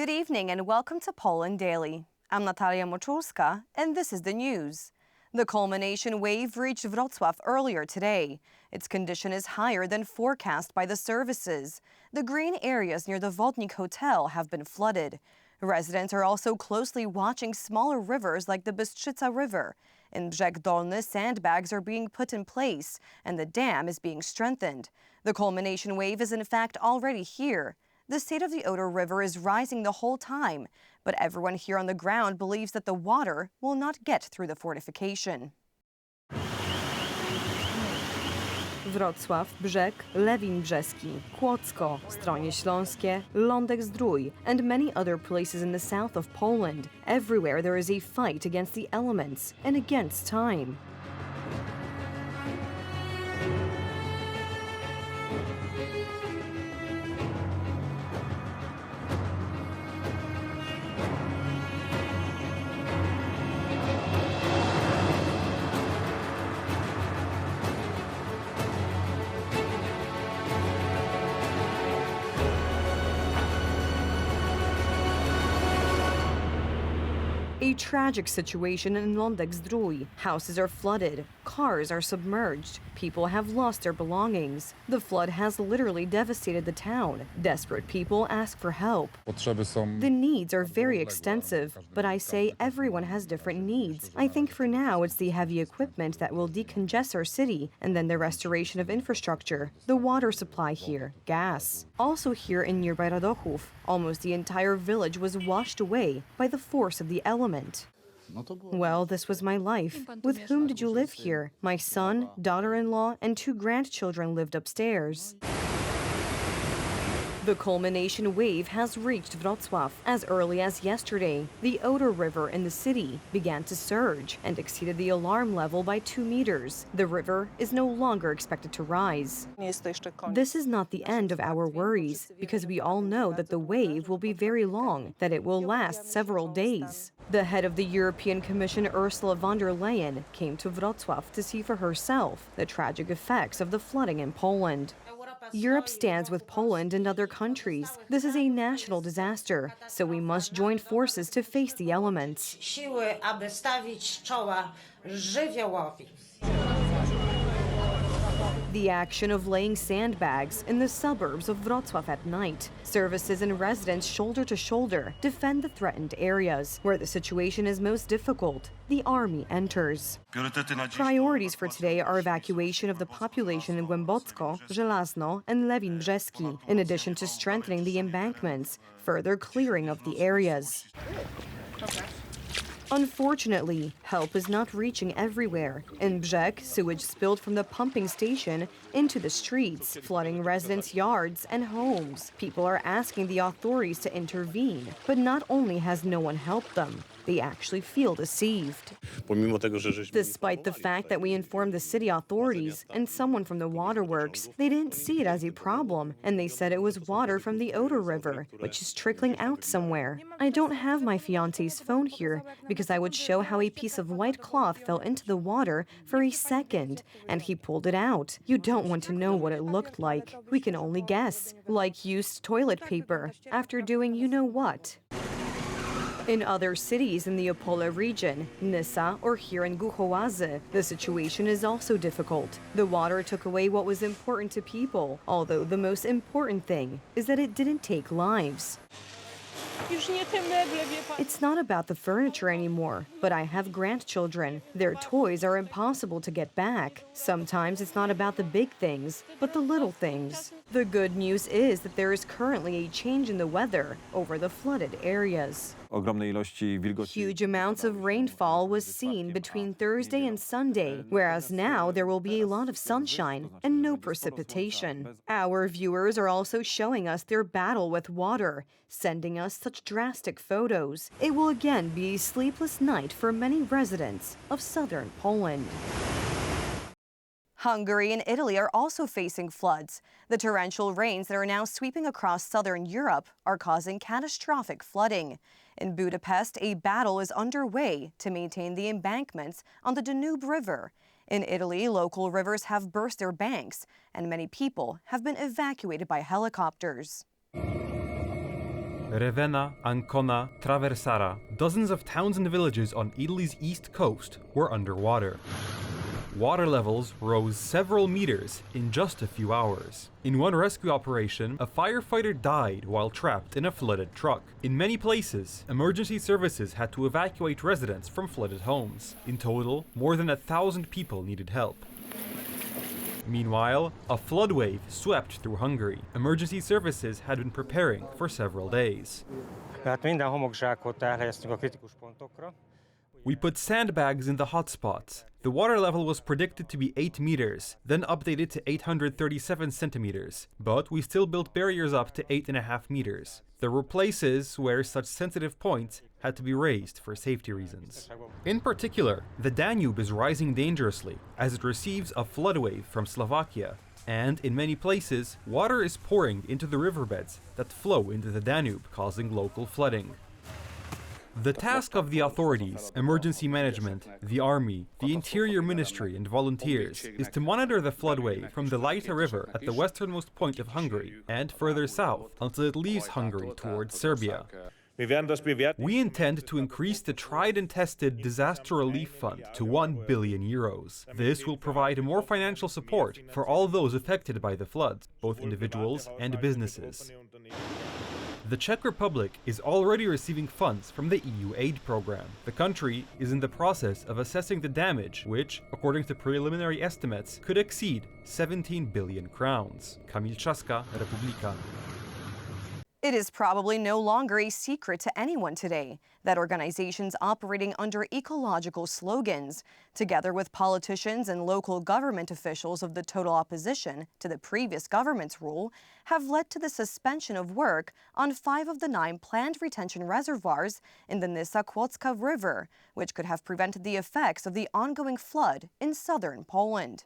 Good evening and welcome to Poland Daily. I'm Natalia Moczulska and this is the news. The culmination wave reached Wrocław earlier today. Its condition is higher than forecast by the services. The green areas near the Wodnik Hotel have been flooded. Residents are also closely watching smaller rivers like the Bystrzyca River. In Brzeg Dolny, sandbags are being put in place and the dam is being strengthened. The culmination wave is in fact already here. The state of the Oder River is rising the whole time, but everyone here on the ground believes that the water will not get through the fortification. Wrocław, Brzeg, Lewin Brzeski, Kłodzko, Stronie Śląskie, Lądek-Zdrój, and many other places in the south of Poland. Everywhere there is a fight against the elements and against time. A tragic situation in Lądek-Zdrój. Houses are flooded, cars are submerged, people have lost their belongings. The flood has literally devastated the town. Desperate people ask for help. The needs are very extensive, but I say everyone has different needs. I think for now it's the heavy equipment that will decongest our city, and then the restoration of infrastructure, the water supply here, gas. Also here in nearby Radochów, almost the entire village was washed away by the force of the element. Well, this was my life. With whom did you live here? My son, daughter-in-law, and 2 grandchildren lived upstairs. The culmination wave has reached Wrocław. As early as yesterday, the Oder River in the city began to surge and exceeded the alarm level by 2 meters. The river is no longer expected to rise. This is not the end of our worries, because we all know that the wave will be very long, that it will last several days. The head of the European Commission, Ursula von der Leyen, came to Wrocław to see for herself the tragic effects of the flooding in Poland. Europe stands with Poland and other countries. This is a national disaster, so we must join forces to face the elements. The action of laying sandbags in the suburbs of Wrocław at night. Services and residents shoulder to shoulder defend the threatened areas. Where the situation is most difficult, the army enters. Priorities for today are evacuation of the population in Głębocko, Żelazno, and Lewin Brzeski, in addition to strengthening the embankments, further clearing of the areas. Unfortunately, help is not reaching everywhere. In Brzeg, sewage spilled from the pumping station into the streets, flooding residents' yards and homes. People are asking the authorities to intervene, but not only has no one helped them, they actually feel deceived. Despite the fact that we informed the city authorities and someone from the waterworks, they didn't see it as a problem, and they said it was water from the Oder River, which is trickling out somewhere. I don't have my fiancé's phone here because I would show how a piece of white cloth fell into the water for a second, and he pulled it out. You don't want to know what it looked like. We can only guess, like used toilet paper, after doing you-know-what. In other cities in the Opole region, Nysa or here in Głuchołazy, the situation is also difficult. The water took away what was important to people, although the most important thing is that it didn't take lives. It's not about the furniture anymore, but I have grandchildren. Their toys are impossible to get back. Sometimes it's not about the big things, but the little things. The good news is that there is currently a change in the weather over the flooded areas. Huge amounts of rainfall was seen between Thursday and Sunday, whereas now there will be a lot of sunshine and no precipitation. Our viewers are also showing us their battle with water, sending us such drastic photos. It will again be a sleepless night for many residents of southern Poland. Hungary and Italy are also facing floods. The torrential rains that are now sweeping across southern Europe are causing catastrophic flooding. In Budapest, a battle is underway to maintain the embankments on the Danube River. In Italy, local rivers have burst their banks, and many people have been evacuated by helicopters. Ravenna, Ancona, Traversara, dozens of towns and villages on Italy's east coast were underwater. Water levels rose several meters in just a few hours. In one rescue operation, a firefighter died while trapped in a flooded truck. In many places, emergency services had to evacuate residents from flooded homes. In total, more than 1,000 people needed help. Meanwhile, a flood wave swept through Hungary. Emergency services had been preparing for several days. We put sandbags in the hotspots. The water level was predicted to be 8 meters, then updated to 837 centimeters, but we still built barriers up to 8.5 meters. There were places where such sensitive points had to be raised for safety reasons. In particular, the Danube is rising dangerously as it receives a flood wave from Slovakia, and in many places, water is pouring into the riverbeds that flow into the Danube, causing local flooding. The task of the authorities, emergency management, the army, the interior ministry and volunteers is to monitor the flood wave from the Leita river at the westernmost point of Hungary and further south until it leaves Hungary towards Serbia. We intend to increase the tried and tested disaster relief fund to 1 billion euros. This will provide more financial support for all those affected by the floods, both individuals and businesses. The Czech Republic is already receiving funds from the EU aid program. The country is in the process of assessing the damage, which, according to preliminary estimates, could exceed 17 billion crowns. Kamil Trzaska, Republika. It is probably no longer a secret to anyone today that organizations operating under ecological slogans, together with politicians and local government officials of the total opposition to the previous government's rule, have led to the suspension of work on 5 of the 9 planned retention reservoirs in the Nysa-Kłodzka River, which could have prevented the effects of the ongoing flood in southern Poland.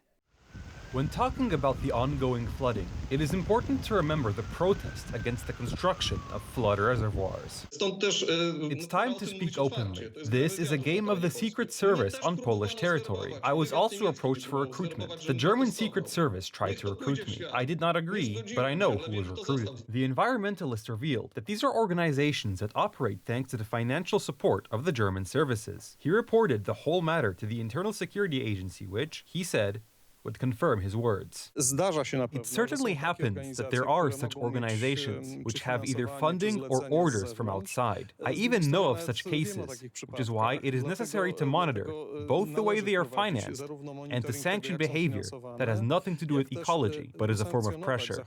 When talking about the ongoing flooding, it is important to remember the protest against the construction of flood reservoirs. It's time to speak openly. This is a game of the Secret Service on Polish territory. I was also approached for recruitment. The German Secret Service tried to recruit me. I did not agree, but I know who was recruited. The environmentalists revealed that these are organizations that operate thanks to the financial support of the German services. He reported the whole matter to the Internal Security Agency, which, he said, would confirm his words. It certainly happens that there are such organizations which have either funding or orders from outside. I even know of such cases, which is why it is necessary to monitor both the way they are financed and to sanction behavior that has nothing to do with ecology, but is a form of pressure.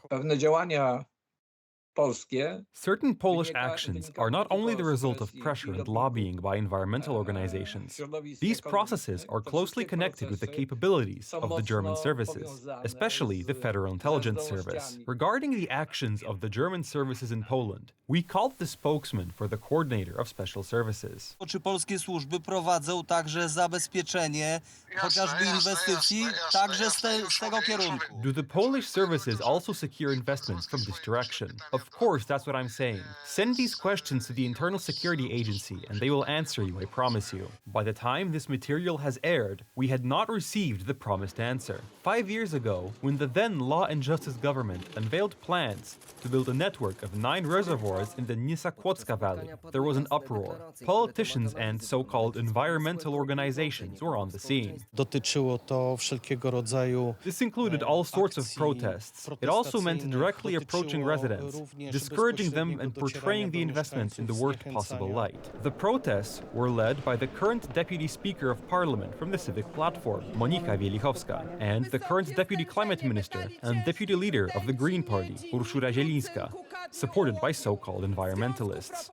Certain Polish actions are not only the result of pressure and lobbying by environmental organizations. These processes are closely connected with the capabilities of the German services, especially the Federal Intelligence Service. Regarding the actions of the German services in Poland, we called the spokesman for the coordinator of special services. Czy polskie służby prowadzą także zabezpieczenie chociażby inwestycji także z tego kierunku? Do the Polish services also secure investments from this direction? Of course, that's what I'm saying. Send these questions to the Internal Security Agency and they will answer you, I promise you. By the time this material has aired, we had not received the promised answer. 5 years ago, when the then Law and Justice government unveiled plans to build a network of 9 reservoirs in the Nysa-Kłodzka Valley, there was an uproar. Politicians and so-called environmental organizations were on the scene. This included all sorts of protests. It also meant directly approaching residents, discouraging them and portraying the investment in the worst possible light. The protests were led by the current Deputy Speaker of Parliament from the Civic Platform, Monika Wielichowska, and the current Deputy Climate Minister and Deputy Leader of the Green Party, Urszula Zielińska, supported by so-called environmentalists.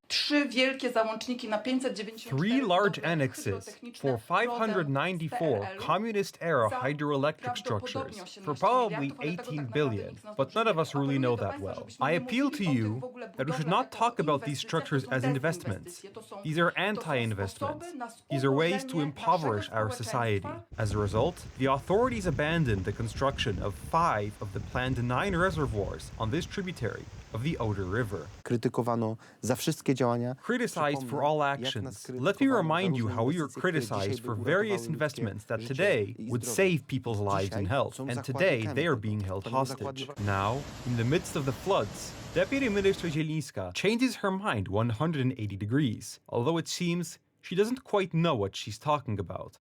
3 large annexes for 594 communist-era hydroelectric structures for probably 18 billion, but none of us really know that well. I appeal to you that we should not talk about these structures as investments. These are anti-investments. These are ways to impoverish our society. As a result, the authorities abandoned the construction of 5 of the planned 9 reservoirs on this tributary of the Oder River. Krytykowano za wszystkie działania. Criticized for all actions. Let me remind you how we were criticized for various investments that today would save people's lives and health, and today they are being held hostage. Now, in the midst of the floods, Deputy Minister Zielińska changes her mind 180 degrees, although it seems she doesn't quite know what she's talking about.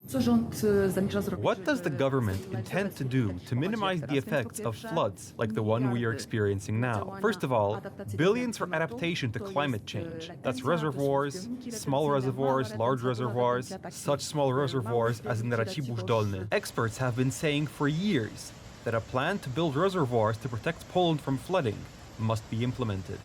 What does the government intend to do to minimize the effects of floods like the one we are experiencing now? First of all, billions for adaptation to climate change. That's reservoirs, small reservoirs, large reservoirs, such small reservoirs as in Racibórz Dolny. Experts have been saying for years that a plan to build reservoirs to protect Poland from flooding must be implemented.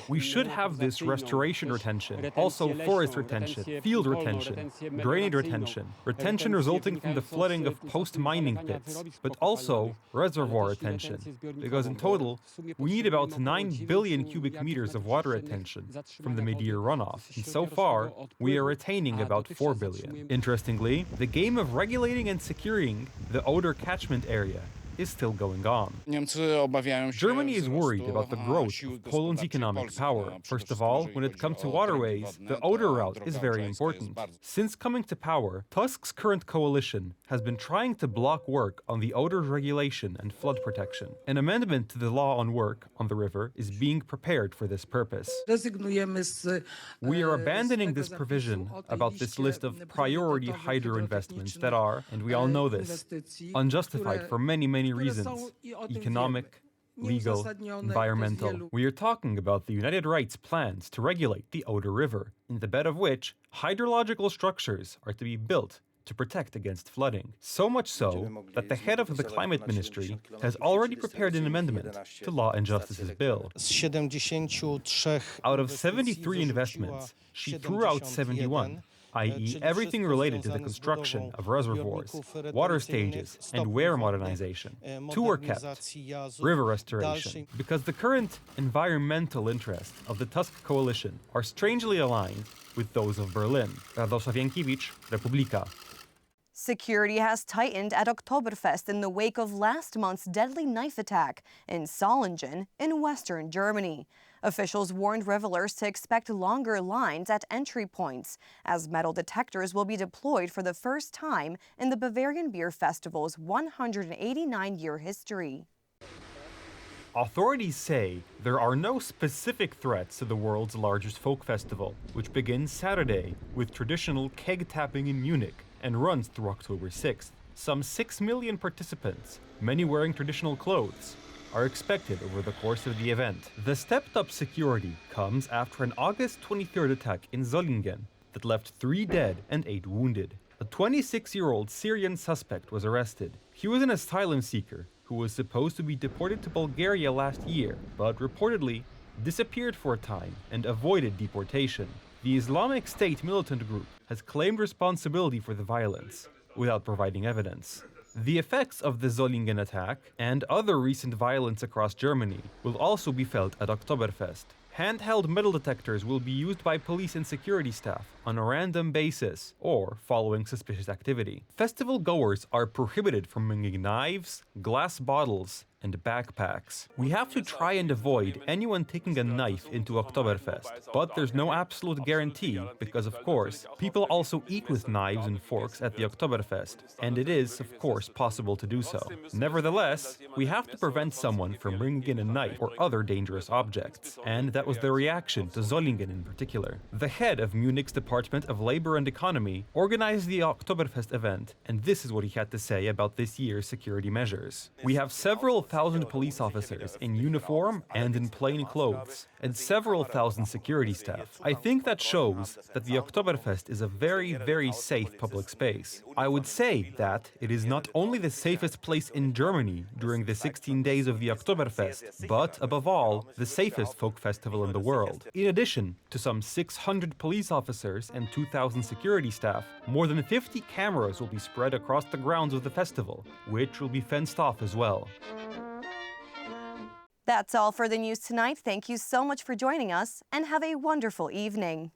We should have this restoration retention, also forest retention, field retention, drainage retention, retention resulting from the flooding of post-mining pits, but also reservoir retention, because in total, we need about 9 billion cubic meters of water retention from the mid-year runoff, and so far, we are retaining about 4 billion. Interestingly, the game of regulating and securing the Oder catchment area is still going on. Germany is worried about the growth of Poland's economic power. First of all, when it comes to waterways, the Oder route is very important. Since coming to power, Tusk's current coalition has been trying to block work on the Oder's regulation and flood protection. An amendment to the law on work on the river is being prepared for this purpose. We are abandoning this provision about this list of priority hydro investments that are, and we all know this, unjustified for many reasons: economic, legal, environmental. We are talking about the United Rights plans to regulate the Oder River, in the bed of which hydrological structures are to be built to protect against flooding. So much so that the head of the Climate Ministry has already prepared an amendment to Law and Justice's bill. Out of 73 investments, she threw out 71, i.e. everything related to the construction of reservoirs, water stages, and weir modernization. Two were kept: river restoration, because the current environmental interests of the Tusk coalition are strangely aligned with those of Berlin. Radosław Jankiewicz, Republika. Security has tightened at Oktoberfest in the wake of last month's deadly knife attack in Solingen in western Germany. Officials warned revelers to expect longer lines at entry points, as metal detectors will be deployed for the first time in the Bavarian Beer Festival's 189-year history. Authorities say there are no specific threats to the world's largest folk festival, which begins Saturday with traditional keg tapping in Munich and runs through October 6th. Some 6 million participants, many wearing traditional clothes, are expected over the course of the event. The stepped-up security comes after an August 23rd attack in Solingen that left 3 dead and 8 wounded. A 26-year-old Syrian suspect was arrested. He was an asylum seeker who was supposed to be deported to Bulgaria last year, but reportedly disappeared for a time and avoided deportation. The Islamic State militant group has claimed responsibility for the violence, without providing evidence. The effects of the Solingen attack and other recent violence across Germany will also be felt at Oktoberfest. Handheld metal detectors will be used by police and security staff on a random basis or following suspicious activity. Festival goers are prohibited from bringing knives, glass bottles, and backpacks. We have to try and avoid anyone taking a knife into Oktoberfest, but there's no absolute guarantee because, of course, people also eat with knives and forks at the Oktoberfest, and it is, of course, possible to do so. Nevertheless, we have to prevent someone from bringing in a knife or other dangerous objects, and that was the reaction to Solingen in particular. The head of Munich's Department of Labor and Economy organized the Oktoberfest event, and this is what he had to say about this year's security measures. We have several thousand police officers in uniform and in plain clothes, and several thousand security staff. I think that shows that the Oktoberfest is a very safe public space. I would say that it is not only the safest place in Germany during the 16 days of the Oktoberfest, but above all, the safest folk festival in the world. In addition to some 600 police officers and 2,000 security staff, more than 50 cameras will be spread across the grounds of the festival, which will be fenced off as well. That's all for the news tonight. Thank you so much for joining us, and have a wonderful evening.